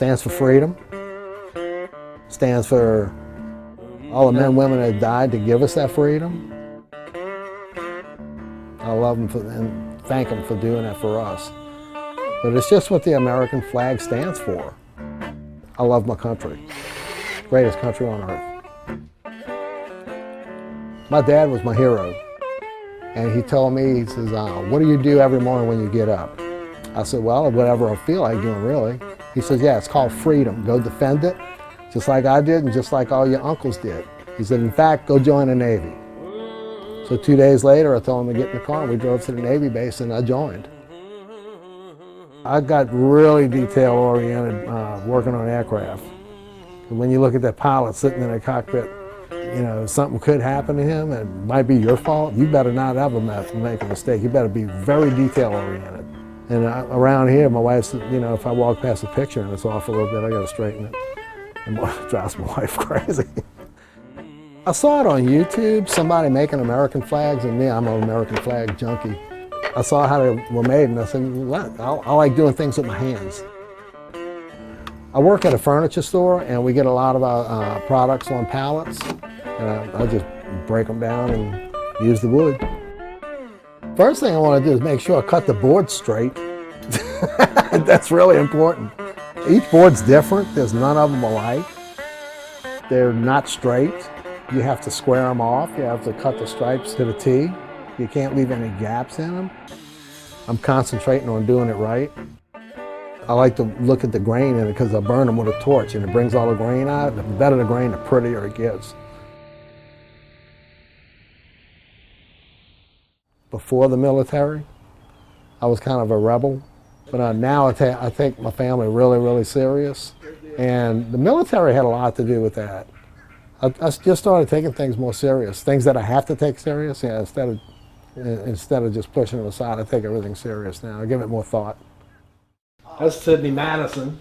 Stands for freedom. Stands for all the men and women that died to give us that freedom. I love them and thank them for doing that for us. But it's just what the American flag stands for. I love my country. Greatest country on earth. My dad was my hero. And he told me, he says, what do you do every morning when you get up? I said, well, whatever I feel like doing, really. He says, yeah, it's called freedom. Go defend it, just like I did and just like all your uncles did. He said, in fact, go join the Navy. So 2 days later, I told him to get in the car and we drove to the Navy base and I joined. I got really detail-oriented working on aircraft. And when you look at that pilot sitting in a cockpit, you know, something could happen to him and it might be your fault. You better not ever make a mistake. You better be very detail-oriented. And around here, my wife said, you know, if I walk past a picture and it's off a little bit, I gotta straighten it. And it drives my wife crazy. I saw it on YouTube, somebody making American flags, and me, I'm an American flag junkie. I saw how they were made and I said, well, I like doing things with my hands. I work at a furniture store and we get a lot of our products on pallets. And I just break them down and use the wood. First thing I want to do is make sure I cut the board straight. That's really important. Each board's different. There's none of them alike. They're not straight. You have to square them off. You have to cut the stripes to the T. You can't leave any gaps in them. I'm concentrating on doing it right. I like to look at the grain in it because I burn them with a torch and it brings all the grain out. The better the grain, the prettier it gets. Before the military, I was kind of a rebel, but now I take my family really, really serious. And the military had a lot to do with that. I just started taking things more serious, things that I have to take serious. Yeah, instead of just pushing them aside, I take everything serious now. I give it more thought. That's Sydney Madison,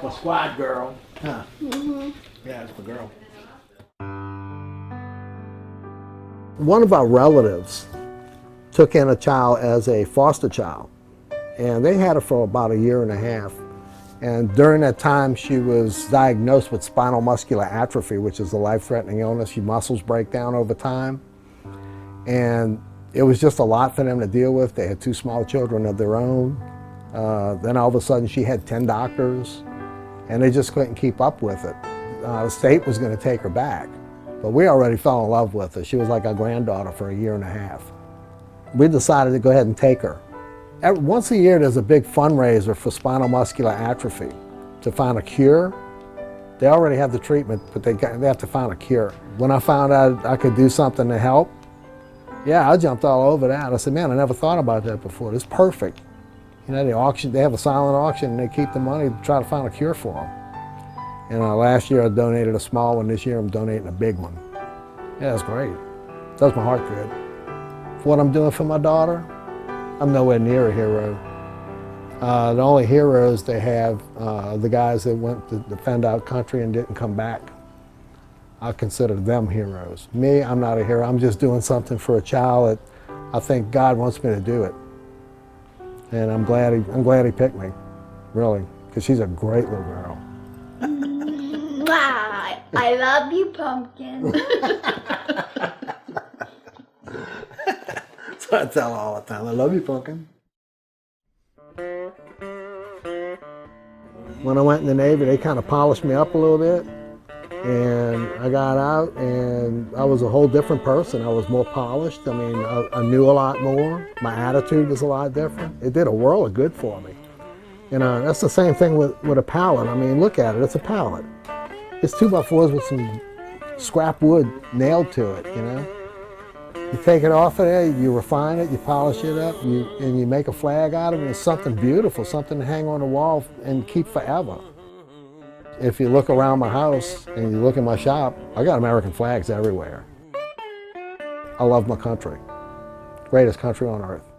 my squad girl. Huh. Mm-hmm. Yeah, it's my girl. One of our relatives took in a child as a foster child, and they had her for about 1.5 years. And during that time, she was diagnosed with spinal muscular atrophy, which is a life-threatening illness. Your muscles break down over time. And it was just a lot for them to deal with. They had 2 small children of their own. Then all of a sudden, she had 10 doctors, and they just couldn't keep up with it. The state was going to take her back. But we already fell in love with her. She was like our granddaughter for 1.5 years. We decided to go ahead and take her. Once a year, there's a big fundraiser for spinal muscular atrophy to find a cure. They already have the treatment, but they have to find a cure. When I found out I could do something to help, yeah, I jumped all over that. I said, man, I never thought about that before. It's perfect. You know, they have a silent auction and they keep the money to try to find a cure for them. And last year I donated a small one. This year I'm donating a big one. Yeah, it's great. It does my heart good. For what I'm doing for my daughter, I'm nowhere near a hero. The only heroes they have the guys that went to defend our country and didn't come back. I consider them heroes. Me, I'm not a hero. I'm just doing something for a child that I think God wants me to do it. And I'm glad he picked me, really, because she's a great little girl. I love you, Pumpkin. So I tell her all the time, I love you, Pumpkin. When I went in the Navy, they kind of polished me up a little bit. And I got out and I was a whole different person. I was more polished. I mean, I knew a lot more. My attitude was a lot different. It did a world of good for me. You know, that's the same thing with a pallet. I mean, look at it, it's a pallet. It's 2x4s with some scrap wood nailed to it, you know. You take it off of there, you refine it, you polish it up, and you make a flag out of it. It's something beautiful, something to hang on the wall and keep forever. If you look around my house and you look in my shop, I got American flags everywhere. I love my country. Greatest country on earth.